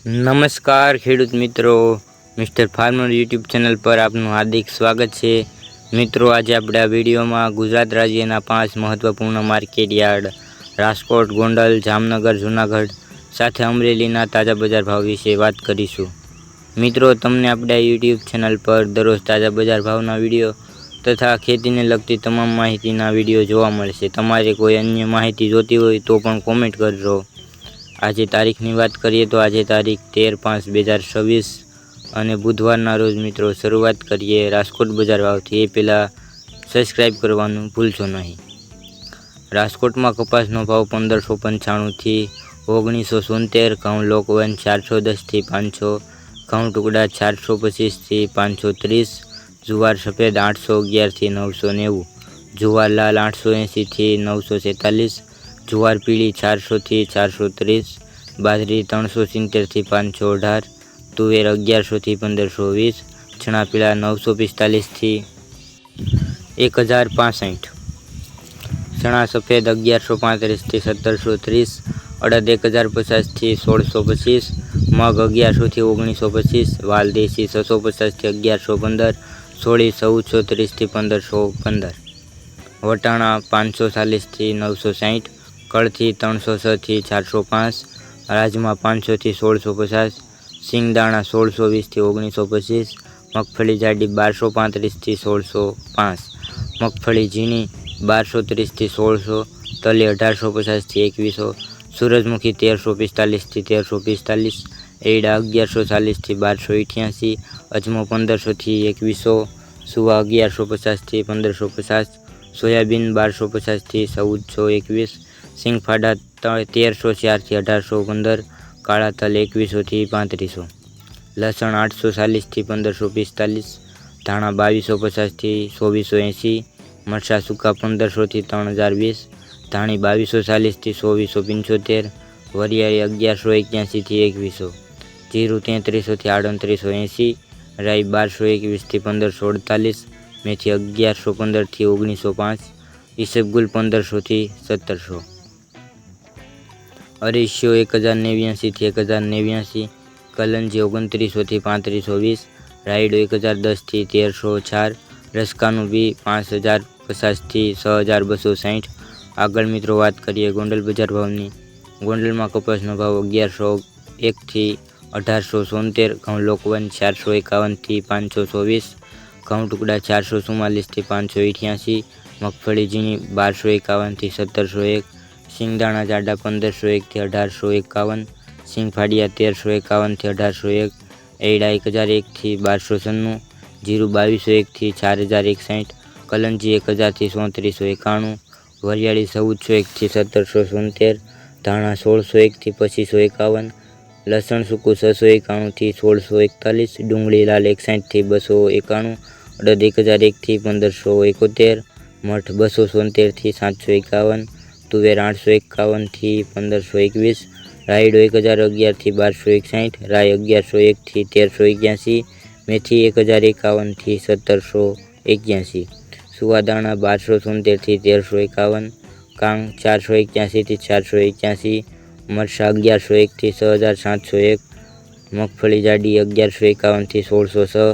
નમસ્કાર ખેડૂત મિત્રો, મિસ્ટર ફાર્મર યુટ્યુબ ચેનલ પર આપનું હાર્દિક સ્વાગત છે। મિત્રો, આજે આપણે આ વિડીયોમાં ગુજરાત રાજ્યના 5 મહત્વપૂર્ણ માર્કેટ યાર્ડ રાજકોટ, ગોંડલ, જામનગર, જૂનાગઢ સાથે અમરેલીના તાજા બજાર ભાવ વિશે વાત કરીશું। મિત્રો, તમને આપણા યુટ્યુબ ચેનલ પર દરરોજ તાજા બજાર ભાવના વિડીયો તથા ખેતીને લગતી તમામ માહિતીના વિડીયો જોવા મળશે। તમારે કોઈ અન્ય માહિતી જોતી હોય તો પણ કોમેન્ટ કરજો। આજે તારીખની વાત કરીએ તો આજે તારીખ 13/5/2026 અને બુધવારના રોજ મિત્રો શરૂઆત કરીએ રાજકોટ બજાર ભાવથી। એ પહેલાં સબસ્ક્રાઈબ કરવાનું ભૂલશો નહીં। રાજકોટમાં કપાસનો ભાવ 1595થી 1973, ઘઉં લોકવન 410થી 500, ઘઉં ટુકડા 425થી 530, જુવાર સફેદ 811થી 990, જુવાર લાલ 880થી 946, જુવાર પીળી 400થી 430, બાજરી 370થી 518, તુવેર 1100થી 1520, ચણા પીળા 945થી 1065, ચણા સફેદ 1135થી 1730, અડદ 1050થી 1625, મગ 1100થી 1925, વાલ દેશી 650થી 1115, સોળી 1430થી 1515, વટાણા 540થી 960, કળથી 306થી 405, રાજમા 500થી 1650, સિંગદાણા 1620થી 1925, મગફળી જાડી 1235થી 1605, મગફળી ઝીણી 1230થી 1600, તલી 1850થી 2100, સૂરજમુખી 1345થી 1345, એરડા 1140થી 1288, અજમો 1500થી 2100, સુવા 1150થી 1550, સોયાબીન 1250થી 1421, સિંગફાડા 1304થી 1815, કાળા તલ 2100થી 3500, લસણ 840થી 1545, ધાણા 2250થી 2480, મરચાં સૂકા 1500થી 3020, ધાણી 2240થી 2475, વરિયાળી 1181થી 2100, જીરું 3300થી 3880, રાઈ 1221થી 1548, મેથી 1115થી 1905, ઈસબગુલ 1500થી 1700, અરીસિયો 1089થી 1089, કલંજી 2900થી 3520, રાયડો 1010થી 1304, રસકાનું બી 5050થી 6260। આગળ મિત્રો વાત કરીએ ગોંડલ બજાર ભાવની। ગોંડલમાં કપાસનો ભાવ 1101થી 1873, ઘઉં લોકવન 451થી 524, ઘઉં ટુકડા 444થી 588, મગફળી ઝીણી 1251થી 1701, સિંગદાણા જાડા 1501થી 1851, સિંગફાડિયા 1351થી 1801, એરડા 1001થી 1296, જીરું 2201થી 4061, કલંજી 1000થી 3491, વરિયાળી 1401થી 1773, ધાણા 1601થી 2551, લસણ સૂકું 691થી 1641, ડુંગળી લાલ 61થી 291, અડદ 1001થી 1571, મઠ 273થી 751, તુવેર 851થી 1521, રાયડો 1011થી 1261, રાઈ 1101થી 1381, મેથી 1051થી 1781, સુવાદાણા 1273થી 1351, કાંગ 481થી 481, મરચાં 1101થી 6701, મગફળી જાડી 1151થી 1606,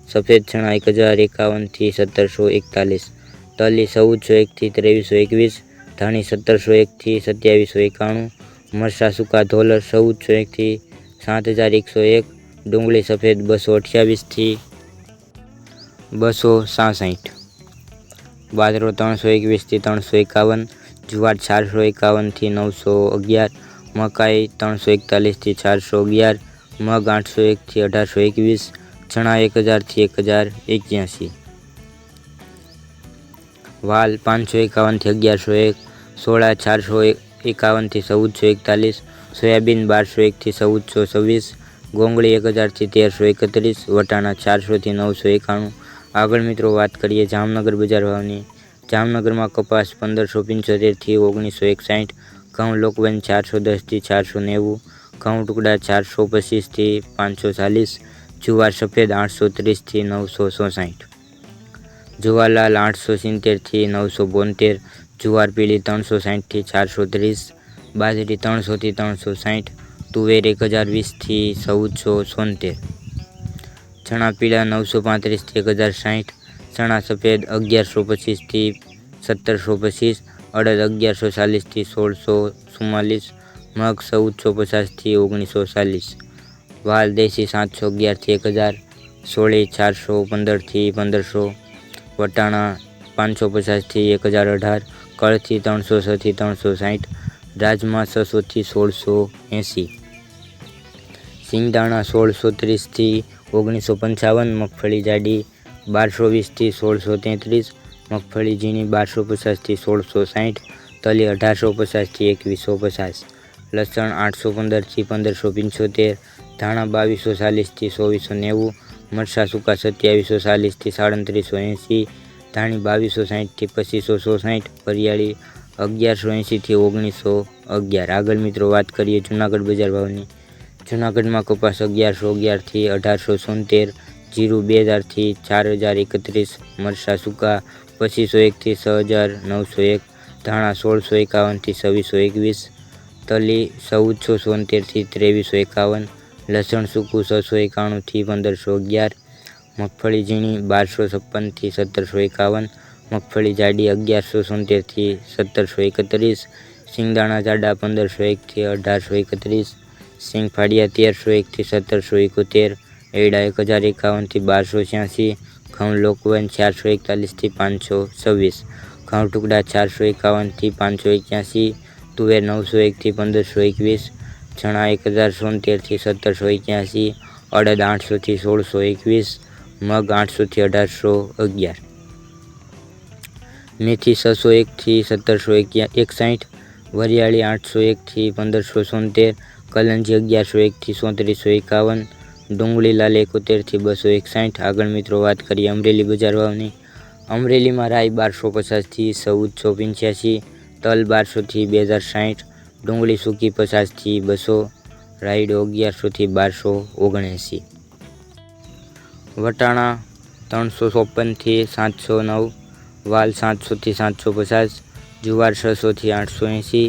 સફેદ ચણા 1051થી 1741, તલી 1401થી 2321, ધાણી 1701થી 2791, મરચાં સૂકા ધોલર 1401થી 7101, ડુંગળી સફેદ 228થી 266, બાજરો 321થી 351, જુવાર 451થી 911, મકાઈ 341થી 411, મગ 801થી 1821, ચણા 1000થી 1081, વાલ 551થી 1101, સોળા 451થી 1441, સોયાબીન 1201થી 1426, ગોંગળી 1000થી 1331, વટાણા 400થી 991। આગળ મિત્રો વાત કરીએ જામનગર બજાર ભાવની। જામનગરમાં કપાસ 1575થી 1961, ઘઉં લોકવન 410થી 490, ઘઉં ટુકડા 425થી 540, જુવાર સફેદ 830થી 966, જુવાર લાલ 870થી 972, જુવાર પીળી 360થી 430, બાજરી 300થી 360, તુવેર 1020 થી 1473, ચણા પીળા 935 થી 1060, ચણા સફેદ 1125 થી 1725, અડદ 1140 થી 1644, મગ 1450 થી 1940, વાલ દેશી 711 થી 1000, સોળી 415 થી 1500, વટાણા 550 થી 1018, કળથી 306 થી 360, રાજમા 600 થી 1680, સિંગદાણા 1630 થી 1955, મગફળી જાડી 1220 થી 1633, મગફળી ઝીણી 1250 થી 1660, તલી 1850 થી 2150, લસણ 815 થી 1575, ધાણા 2240 થી 2490, મરચાં સૂકા 2740 થી 3780, ધાણી 2260 થી 2560, વરિયાળી 1180 થી 1911। આગળ મિત્રો વાત કરીએ જૂનાગઢ બજાર ભાવની। જૂનાગઢમાં કપાસ 1111 થી 1876, જીરું 2000 થી 4031, મરચાં સૂકા 2501 થી 6901, ધાણા 1651 થી 2621, તલી 1473 થી 2351, લસણ સૂકું 691 થી 1511, મગફળી ઝીણી 1256 થી 1751, મગફળી જાડી 1170 થી 1731, સિંગદાણા જાડા 1501 થી 1831, સિંગ ફાડિયા 1301 થી 1771, એડા 1051 થી 1286, ઘઉં લોકવન 441 થી 526, ઘઉં ટુકડા 451 થી 581, તુવેર 901 થી 1521, ચણા 1073 થી 1781, અડદ 800 થી 1621, મગ 800 થી 1811, મેથી 601 થી 1761, વરિયાળી 801 થી 1570, કલંજી 1101 થી 3451, ડુંગળી લાલ 71 થી 261। આગળ મિત્રો વાત કરીએ અમરેલી બજાર ભાવની। અમરેલીમાં રાઈ 1250 થી 1485, તલ 1200 થી 2060, ડુંગળી સૂકી 50 થી 200, રાયડો 1100 થી 1279, વટાણા 354 થી 709, વાલ 700 થી 750, જુવાર 600 થી 880,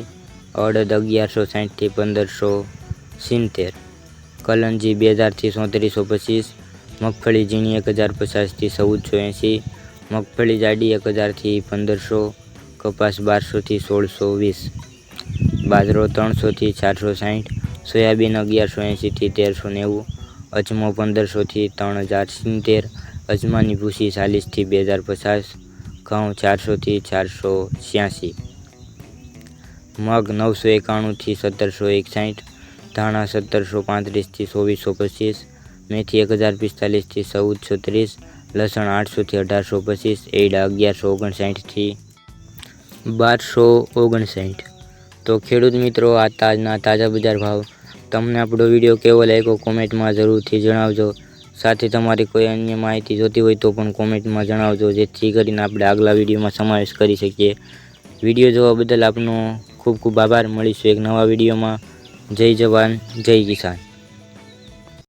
અડદ 1160 થી 1570, કલંજી 2000 થી 3725, મગફળી ઝીણી 1050 થી 1480, મગફળી જાડી 1000 થી 1500, કપાસ 1200 થી 1620, બાજરો 300 થી 460, સોયાબીન 1180 થી 1390, અજમો 1500 થી 3070, અજમાની ભૂસી 40 થી 2050, ઘઉં 400 થી 486, મગ 991 થી 1761, ધાણા 1735 થી 2425, મેથી 1045 થી 1430, લસણ 800 થી 1825, એડા 1159 થી 1259। તો ખેડૂત મિત્રો આ તાજના તાજા બજાર ભાવ। તમને આપણો વિડીયો કેવો લાગ્યો કોમેન્ટમાં જરૂરથી જણાવજો। સાથે તમારી કોઈ અન્ય માહિતી જોતી હોય તો પણ કોમેન્ટમાં જણાવજો, જેથી કરીને આપણે આગલા વિડીયોમાં સમાવેશ કરી શકીએ। વિડીયો જોવા બદલ આપનો ખૂબ ખૂબ આભાર। મળીશું એક નવા વિડીયોમાં। જય જવાન જય કિસાન।